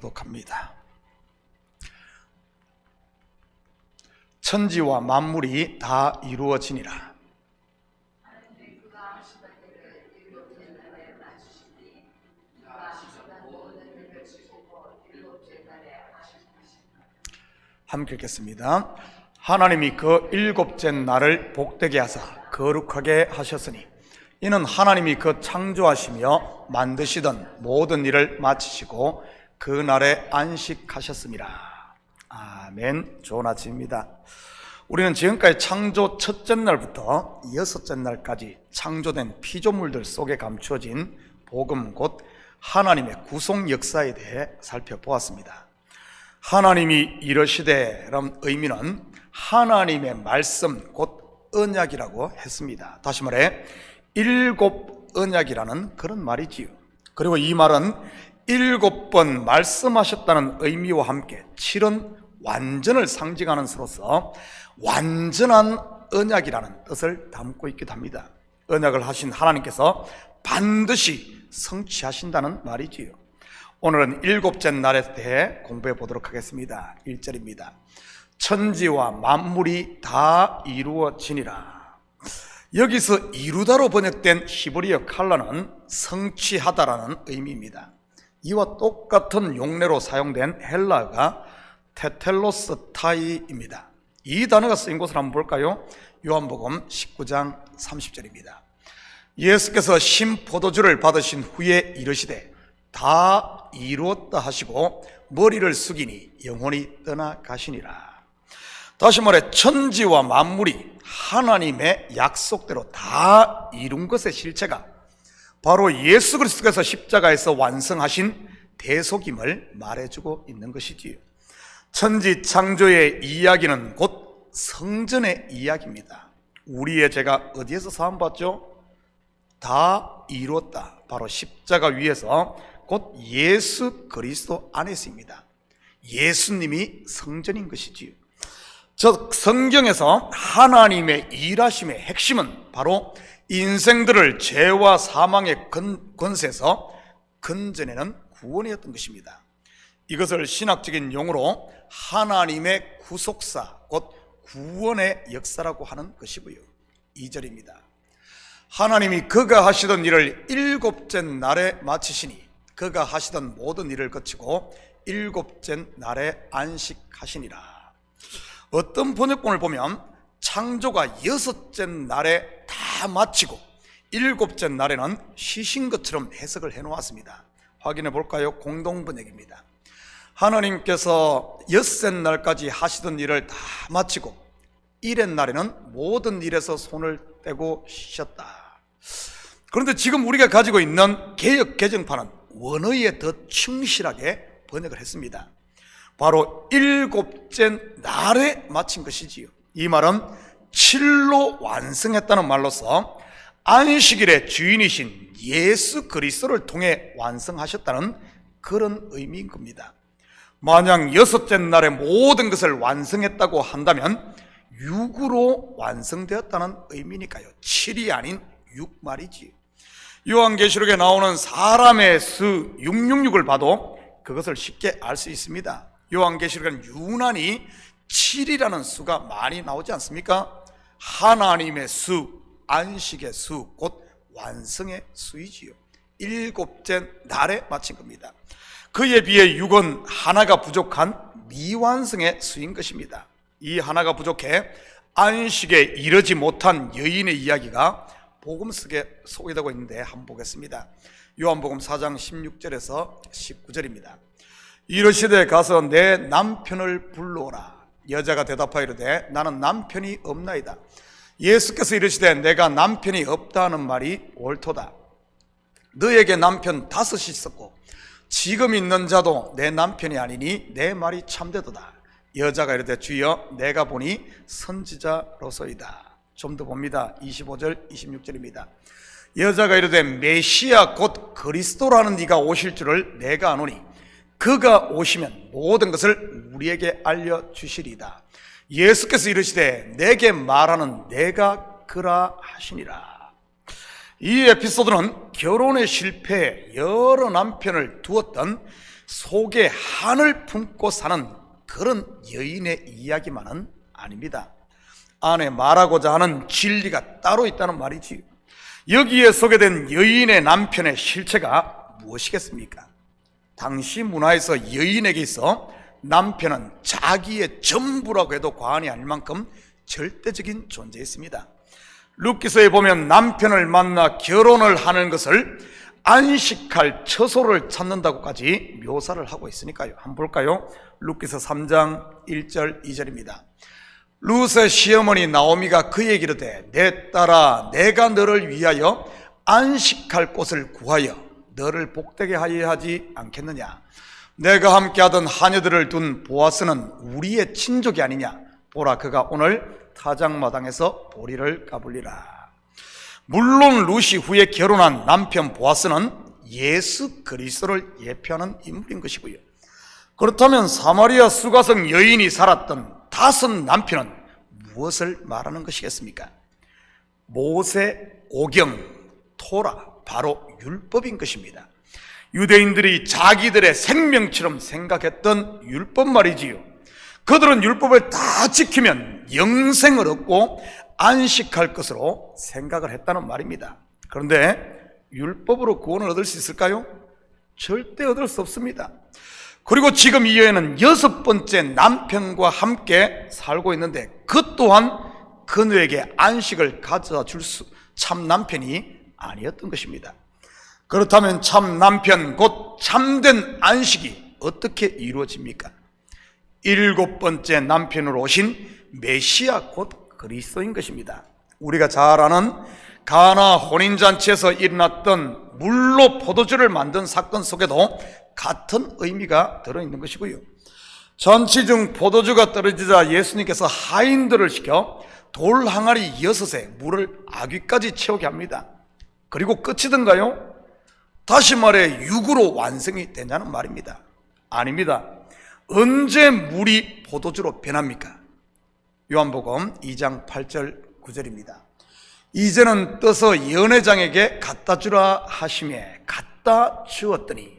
독합니다. 천지와 만물이 다 이루어지니라. 함께 읽겠습니다. 하나님이 그 일곱째 날을 복되게 하사 거룩하게 하셨으니 이는 하나님이 그 창조하시며 만드시던 모든 일을 마치시고 그 날에 안식하셨습니다. 아멘. 좋은 아침입니다. 우리는 지금까지 창조 첫째 날부터 여섯째 날까지 창조된 피조물들 속에 감추어진 복음 곧 하나님의 구속 역사에 대해 살펴보았습니다. 하나님이 이러시되 라는 의미는 하나님의 말씀 곧 언약이라고 했습니다. 다시 말해 일곱 언약이라는 그런 말이지요. 그리고 이 말은 7번 말씀하셨다는 의미와 함께 7은 완전을 상징하는 수로서 완전한 언약이라는 뜻을 담고 있기도 합니다. 언약을 하신 하나님께서 반드시 성취하신다는 말이지요. 오늘은 일곱째 날에 대해 공부해 보도록 하겠습니다. 1절입니다. 천지와 만물이 다 이루어지니라. 여기서 이루다로 번역된 히브리어 칼라는 성취하다라는 의미입니다. 이와 똑같은 용례로 사용된 헬라어가 테텔로스타이입니다. 이 단어가 쓰인 곳을 한번 볼까요? 요한복음 19장 30절입니다. 예수께서 신포도주를 받으신 후에 이르시되 다 이루었다 하시고 머리를 숙이니 영혼이 떠나가시니라. 다시 말해 천지와 만물이 하나님의 약속대로 다 이룬 것의 실체가 바로 예수 그리스도께서 십자가에서 완성하신 대속임을 말해주고 있는 것이지요. 천지 창조의 이야기는 곧 성전의 이야기입니다. 우리의 죄가 어디에서 사함받죠? 다 이루었다. 바로 십자가 위에서 곧 예수 그리스도 안에서입니다. 예수님이 성전인 것이지요. 즉 성경에서 하나님의 일하심의 핵심은 바로 인생들을 죄와 사망의 권세에서 건져내는 구원이었던 것입니다. 이것을 신학적인 용어로 하나님의 구속사 곧 구원의 역사라고 하는 것이고요. 2절입니다. 하나님이 그가 하시던 일을 일곱째 날에 마치시니 그가 하시던 모든 일을 거치고 일곱째 날에 안식하시니라. 어떤 번역본을 보면 창조가 여섯째 날에 다 마치고 일곱째 날에는 쉬신 것처럼 해석을 해놓았습니다. 확인해 볼까요? 공동번역입니다. 하나님께서 엿새 날까지 하시던 일을 다 마치고 일의 날에는 모든 일에서 손을 떼고 쉬셨다. 그런데 지금 우리가 가지고 있는 개역 개정판은 원어에 더 충실하게 번역을 했습니다. 바로 일곱째 날에 마친 것이지요. 이 말은 7로 완성했다는 말로서 안식일의 주인이신 예수 그리스도를 통해 완성하셨다는 그런 의미인 겁니다. 만약 여섯째 날에 모든 것을 완성했다고 한다면 6으로 완성되었다는 의미니까요. 7이 아닌 6 말이지. 요한계시록에 나오는 사람의 수 666을 봐도 그것을 쉽게 알 수 있습니다. 요한계시록에는 유난히 7이라는 수가 많이 나오지 않습니까? 하나님의 수, 안식의 수, 곧 완성의 수이지요. 일곱째 날에 마친 겁니다. 그에 비해 6은 하나가 부족한 미완성의 수인 것입니다. 이 하나가 부족해 안식에 이르지 못한 여인의 이야기가 복음 속에 소개되고 있는데 한번 보겠습니다. 요한복음 4장 16절에서 19절입니다. 이르시되 가서 내 남편을 불러오라. 여자가 대답하여 이르되 나는 남편이 없나이다. 예수께서 이르시되 내가 남편이 없다 하는 말이 옳도다. 너에게 남편 5이 있었고 지금 있는 자도 내 남편이 아니니 내 말이 참되도다. 여자가 이르되 주여 내가 보니 선지자로소이다. 좀 더 봅니다. 25절 26절입니다. 여자가 이르되 메시아 곧 그리스도라는 이가 오실 줄을 내가 아노니 그가 오시면 모든 것을 우리에게 알려주시리이다. 예수께서 이르시되 내게 말하는 내가 그라 하시니라. 이 에피소드는 결혼의 실패에 여러 남편을 두었던 속에 한을 품고 사는 그런 여인의 이야기만은 아닙니다. 안에 말하고자 하는 진리가 따로 있다는 말이지요. 여기에 소개된 여인의 남편의 실체가 무엇이겠습니까? 당시 문화에서 여인에게 있어 남편은 자기의 전부라고 해도 과언이 아닐 만큼 절대적인 존재였습니다. 룻기서에 보면 남편을 만나 결혼을 하는 것을 안식할 처소를 찾는다고까지 묘사를 하고 있으니까요. 한번 볼까요? 룻기서 3장 1절 2절입니다. 룻의 시어머니 나오미가 그에게 이르되 내 딸아 내가 너를 위하여 안식할 곳을 구하여 너를 복되게 하여야 하지 않겠느냐. 내가 함께하던 하녀들을 둔 보아스는 우리의 친족이 아니냐. 보라 그가 오늘 타작마당에서 보리를 까불리라. 물론 룻이 후에 결혼한 남편 보아스는 예수 그리스도를 예표하는 인물인 것이고요. 그렇다면 사마리아 수가성 여인이 살았던 5 남편은 무엇을 말하는 것이겠습니까? 모세, 오경, 토라, 바로 율법인 것입니다. 유대인들이 자기들의 생명처럼 생각했던 율법 말이지요. 그들은 율법을 다 지키면 영생을 얻고 안식할 것으로 생각을 했다는 말입니다. 그런데 율법으로 구원을 얻을 수 있을까요? 절대 얻을 수 없습니다. 그리고 지금 이 여인은 6번째 남편과 함께 살고 있는데 그 또한 그녀에게 안식을 가져다 줄 참 남편이 아니었던 것입니다. 그렇다면 참 남편 곧 참된 안식이 어떻게 이루어집니까? 7번째 남편으로 오신 메시아 곧 그리스도인 것입니다. 우리가 잘 아는 가나 혼인잔치에서 일어났던 물로 포도주를 만든 사건 속에도 같은 의미가 들어있는 것이고요. 잔치 중 포도주가 떨어지자 예수님께서 하인들을 시켜 돌 항아리 6에 물을 아귀까지 채우게 합니다. 그리고 끝이던가요? 다시 말해 육으로 완성이 되냐는 말입니다. 아닙니다. 언제 물이 포도주로 변합니까? 요한복음 2장 8절 9절입니다. 이제는 떠서 연회장에게 갖다 주라 하시매 갖다 주었더니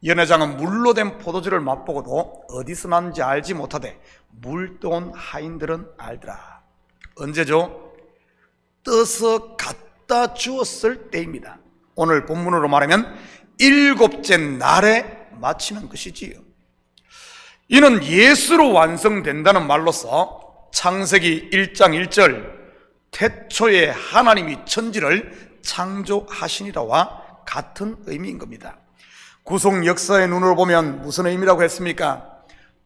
연회장은 물로 된 포도주를 맛보고도 어디서 났는지 알지 못하되 물 떠온 하인들은 알더라. 언제죠? 떠서 갖다 주었을 때입니다. 오늘 본문으로 말하면 7째 날에 마치는 것이지요. 이는 예수로 완성된다는 말로서 창세기 1장 1절 태초에 하나님이 천지를 창조하시니라와 같은 의미인 겁니다. 구속 역사의 눈으로 보면 무슨 의미라고 했습니까?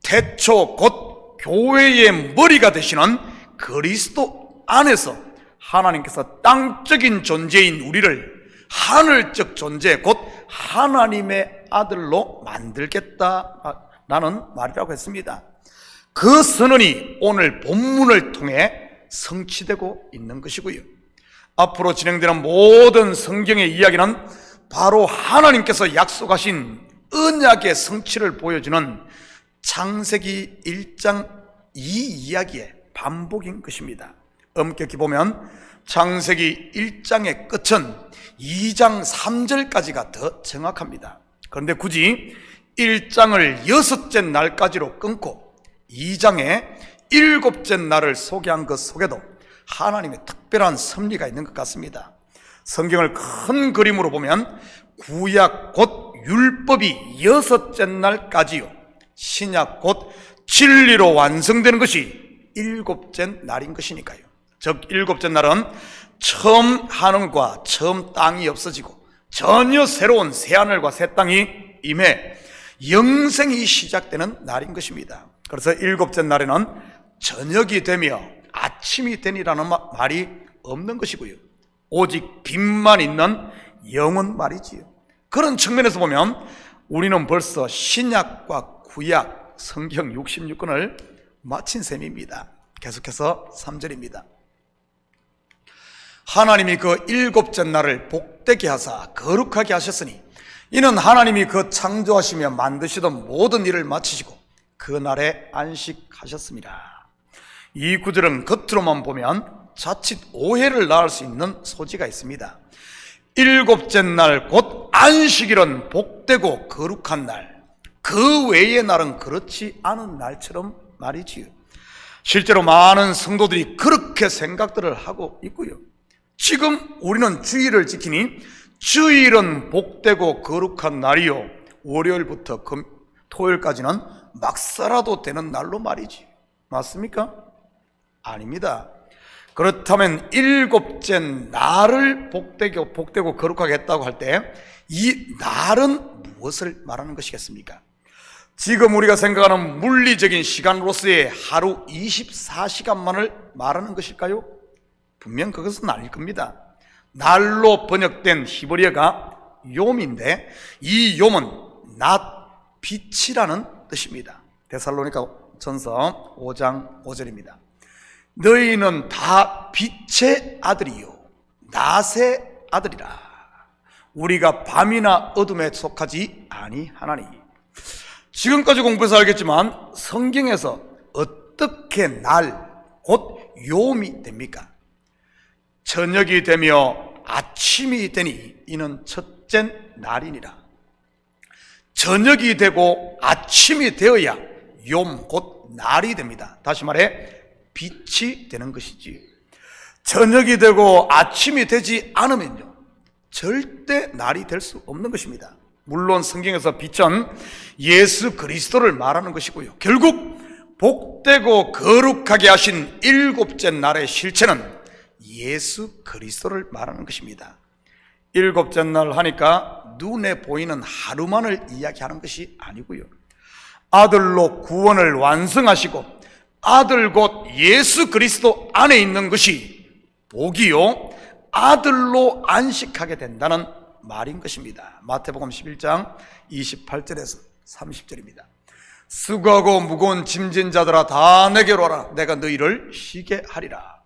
태초 곧 교회의 머리가 되시는 그리스도 안에서 하나님께서 땅적인 존재인 우리를 하늘적 존재 곧 하나님의 아들로 만들겠다라는 말이라고 했습니다. 그 선언이 오늘 본문을 통해 성취되고 있는 것이고요. 앞으로 진행되는 모든 성경의 이야기는 바로 하나님께서 약속하신 언약의 성취를 보여주는 창세기 1장 2 이야기의 반복인 것입니다. 엄격히 보면 창세기 1장의 끝은 2장 3절까지가 더 정확합니다. 그런데 굳이 1장을 6째 날까지로 끊고 2장의 7째 날을 소개한 것 속에도 하나님의 특별한 섭리가 있는 것 같습니다. 성경을 큰 그림으로 보면 구약 곧 율법이 6째 날까지요, 신약 곧 진리로 완성되는 것이 7째 날인 것이니까요. 즉 7째 날은 처음 하늘과 처음 땅이 없어지고 전혀 새로운 새하늘과 새 땅이 임해 영생이 시작되는 날인 것입니다. 그래서 7째 날에는 저녁이 되며 아침이 되니라는 말이 없는 것이고요. 오직 빛만 있는 영원 말이지요. 그런 측면에서 보면 우리는 벌써 신약과 구약 성경 66권을 마친 셈입니다. 계속해서 3절입니다. 하나님이 그 7째 날을 복되게 하사 거룩하게 하셨으니 이는 하나님이 그 창조하시며 만드시던 모든 일을 마치시고 그 날에 안식하셨습니다. 이 구절은 겉으로만 보면 자칫 오해를 낳을 수 있는 소지가 있습니다. 7째 날 곧 안식일은 복되고 거룩한 날, 그 외의 날은 그렇지 않은 날처럼 말이지요. 실제로 많은 성도들이 그렇게 생각들을 하고 있고요. 지금 우리는 주일을 지키니 주일은 복되고 거룩한 날이요, 월요일부터 토요일까지는 막 살아도 되는 날로 말이지. 맞습니까? 아닙니다. 그렇다면 일곱째 날을 복되고 거룩하게 했다고 할 때 이 날은 무엇을 말하는 것이겠습니까? 지금 우리가 생각하는 물리적인 시간으로서의 하루 24시간만을 말하는 것일까요? 분명 그것은 아닐 겁니다. 날로 번역된 히브리어가 욤인데 이 욤은 낮, 빛이라는 뜻입니다. 데살로니가 전서 5장 5절입니다. 너희는 다 빛의 아들이요 낮의 아들이라. 우리가 밤이나 어둠에 속하지 아니하나니. 지금까지 공부해서 알겠지만 성경에서 어떻게 날, 곧 욤이 됩니까? 저녁이 되며 아침이 되니 이는 첫째 날이니라. 저녁이 되고 아침이 되어야 욤, 곧 날이 됩니다. 다시 말해 빛이 되는 것이지. 저녁이 되고 아침이 되지 않으면요 절대 날이 될 수 없는 것입니다. 물론 성경에서 빛은 예수 그리스도를 말하는 것이고요, 결국 복되고 거룩하게 하신 일곱째 날의 실체는 예수 그리스도를 말하는 것입니다. 일곱째 날 하니까 눈에 보이는 하루만을 이야기하는 것이 아니고요, 아들로 구원을 완성하시고 아들 곧 예수 그리스도 안에 있는 것이 복이요 아들로 안식하게 된다는 말인 것입니다. 마태복음 11장 28절에서 30절입니다. 수고하고 무거운 짐진 자들아 다 내게로 와라. 내가 너희를 쉬게 하리라.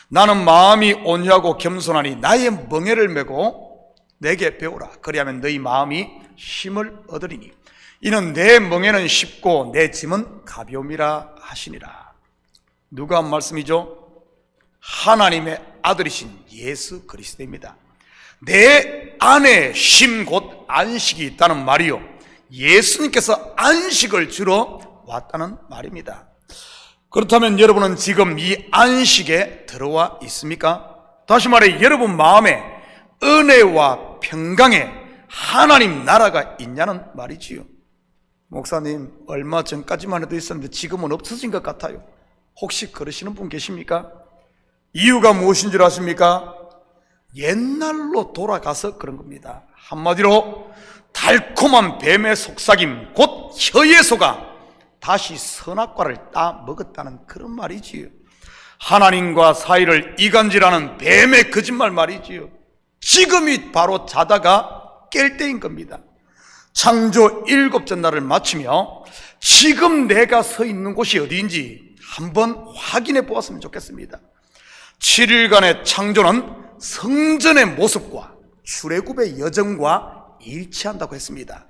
나는 마음이 온유하고 겸손하니 나의 멍에를 메고 내게 배우라. 그리하면 너희 마음이 힘을 얻으리니 이는 내 멍에는 쉽고 내 짐은 가벼움이라 하시니라. 누가 한 말씀이죠? 하나님의 아들이신 예수 그리스도입니다. 내 안에 쉼 곧 안식이 있다는 말이요, 예수님께서 안식을 주러 왔다는 말입니다. 그렇다면 여러분은 지금 이 안식에 들어와 있습니까? 다시 말해 여러분 마음에 은혜와 평강에 하나님 나라가 있냐는 말이지요. 목사님, 얼마 전까지만 해도 있었는데 지금은 없어진 것 같아요. 혹시 그러시는 분 계십니까? 이유가 무엇인 줄 아십니까? 옛날로 돌아가서 그런 겁니다. 한마디로 달콤한 뱀의 속삭임, 곧 혀의 소가 다시 선악과를 따 먹었다는 그런 말이지요. 하나님과 사이를 이간질하는 뱀의 거짓말 말이지요. 지금이 바로 자다가 깰 때인 겁니다. 창조 일곱째 날을 마치며 지금 내가 서 있는 곳이 어디인지 한번 확인해 보았으면 좋겠습니다. 7일간의 창조는 성전의 모습과 출애굽의 여정과 일치한다고 했습니다.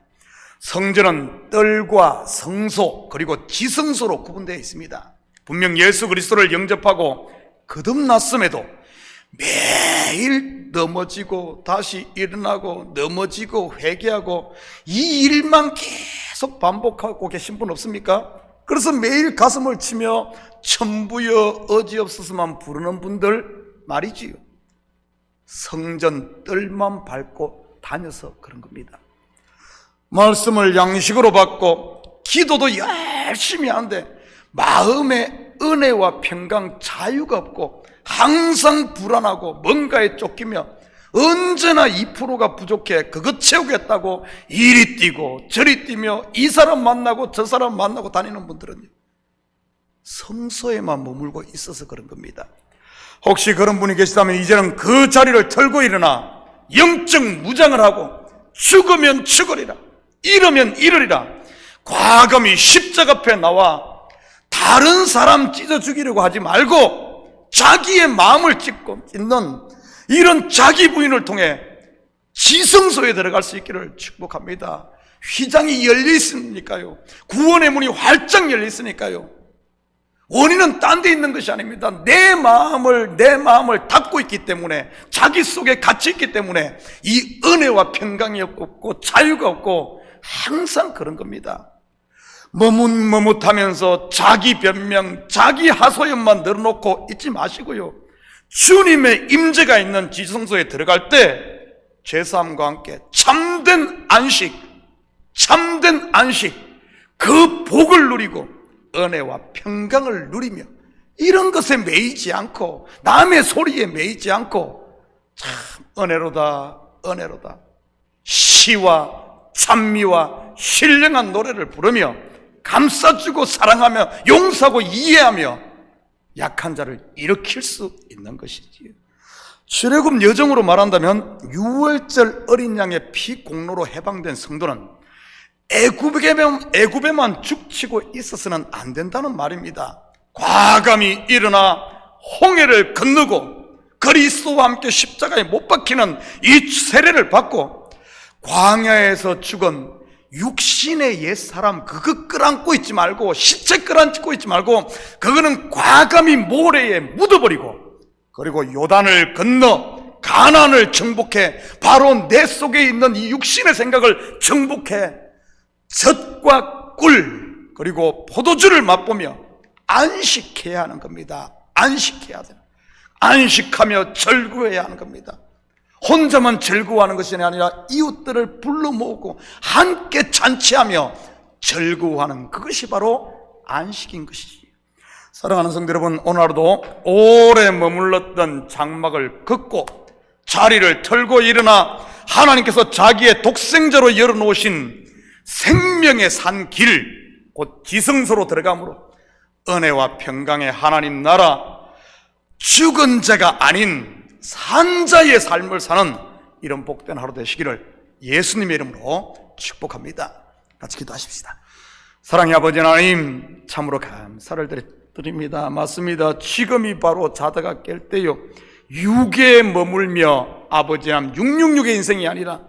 성전은 뜰과 성소 그리고 지성소로 구분되어 있습니다. 분명 예수 그리스도를 영접하고 거듭났음에도 매일 넘어지고 다시 일어나고 넘어지고 회개하고 이 일만 계속 반복하고 계신 분 없습니까? 그래서 매일 가슴을 치며 천부여 어지없어서만 부르는 분들 말이지요. 성전 뜰만 밟고 다녀서 그런 겁니다. 말씀을 양식으로 받고 기도도 열심히 하는데 마음에 은혜와 평강, 자유가 없고 항상 불안하고 뭔가에 쫓기며 언제나 2%가 부족해 그것 채우겠다고 이리 뛰고 저리 뛰며 이 사람 만나고 저 사람 만나고 다니는 분들은요, 성소에만 머물고 있어서 그런 겁니다. 혹시 그런 분이 계시다면 이제는 그 자리를 털고 일어나 영적 무장을 하고 죽으면 죽으리라, 이러면 이르리라, 과감히 십자가 앞에 나와 다른 사람 찢어 죽이려고 하지 말고 자기의 마음을 찢는 이런 자기 부인을 통해 지성소에 들어갈 수 있기를 축복합니다. 휘장이 열려 있으니까요, 구원의 문이 활짝 열려 있으니까요. 원인은 딴 데 있는 것이 아닙니다. 내 마음을 닫고 있기 때문에, 자기 속에 갇혀 있기 때문에 이 은혜와 평강이 없고 자유가 없고 항상 그런 겁니다. 머뭇머뭇하면서 자기 변명, 자기 하소연만 늘어놓고 있지 마시고요, 주님의 임재가 있는 지성소에 들어갈 때 죄사함과 함께 참된 안식, 그 복을 누리고 은혜와 평강을 누리며 이런 것에 매이지 않고 남의 소리에 매이지 않고 참 은혜로다 시와 찬미와 신령한 노래를 부르며 감싸주고 사랑하며 용서하고 이해하며 약한 자를 일으킬 수 있는 것이지요. 출애굽 여정으로 말한다면 6월절 어린 양의 피 공로로 해방된 성도는 애굽에만 죽치고 있어서는 안 된다는 말입니다. 과감히 일어나 홍해를 건너고 그리스도와 함께 십자가에 못 박히는 이 세례를 받고 광야에서 죽은 육신의 옛사람 그거 끌안고 있지 말고, 시체 끌안고 있지 말고 그거는 과감히 모래에 묻어버리고, 그리고 요단을 건너 가나안을 정복해 바로 내 속에 있는 이 육신의 생각을 정복해 젖과 꿀 그리고 포도주를 맛보며 안식해야 하는 겁니다. 안식해야 돼요. 안식하며 즐거워해야 하는 겁니다. 혼자만 즐거워하는 것이 아니라 이웃들을 불러 모으고 함께 잔치하며 즐거워하는 그것이 바로 안식인 것이지. 사랑하는 성도 여러분, 오늘 하루도 오래 머물렀던 장막을 긋고 자리를 털고 일어나 하나님께서 자기의 독생자로 열어놓으신 생명의 산 길, 곧 지성소로 들어가므로 은혜와 평강의 하나님 나라, 죽은 자가 아닌 산자의 삶을 사는 이런 복된 하루 되시기를 예수님의 이름으로 축복합니다. 같이 기도하십시다. 사랑의 아버지 하나님, 참으로 감사를 드립니다. 맞습니다. 지금이 바로 자다가 깰 때요, 육에 머물며 아버지 하나님 666의 인생이 아니라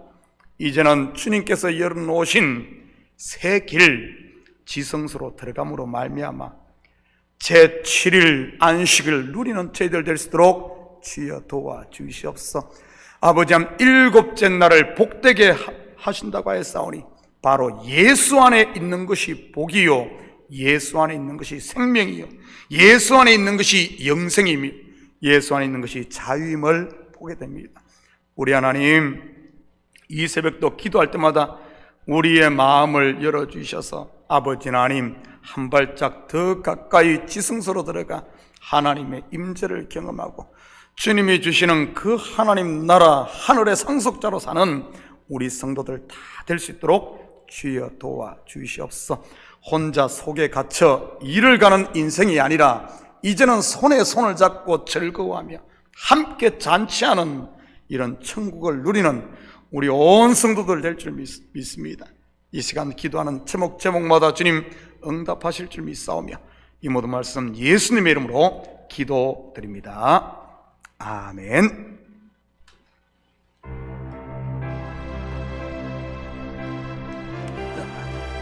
이제는 주님께서 열어놓으신 새 길 지성소로 들어감으로 말미암아 제7일 안식을 누리는 저희들 될 수 있도록 주여 도와주시옵소서. 아버지 하나님, 7째 날을 복되게 하신다고 하였사오니 바로 예수 안에 있는 것이 복이요, 예수 안에 있는 것이 생명이요, 예수 안에 있는 것이 영생이며 예수 안에 있는 것이 자유임을 보게 됩니다. 우리 하나님, 이 새벽도 기도할 때마다 우리의 마음을 열어주셔서 아버지 하나님, 한 발짝 더 가까이 지성소로 들어가 하나님의 임재를 경험하고 주님이 주시는 그 하나님 나라 하늘의 상속자로 사는 우리 성도들 다 될 수 있도록 주여 도와주시옵소서. 혼자 속에 갇혀 일을 가는 인생이 아니라 이제는 손에 손을 잡고 즐거워하며 함께 잔치하는 이런 천국을 누리는 우리 온 성도들 될 줄 믿습니다. 이 시간 기도하는 제목마다 주님 응답하실 줄 믿사오며 이 모든 말씀 예수님의 이름으로 기도드립니다. 아멘.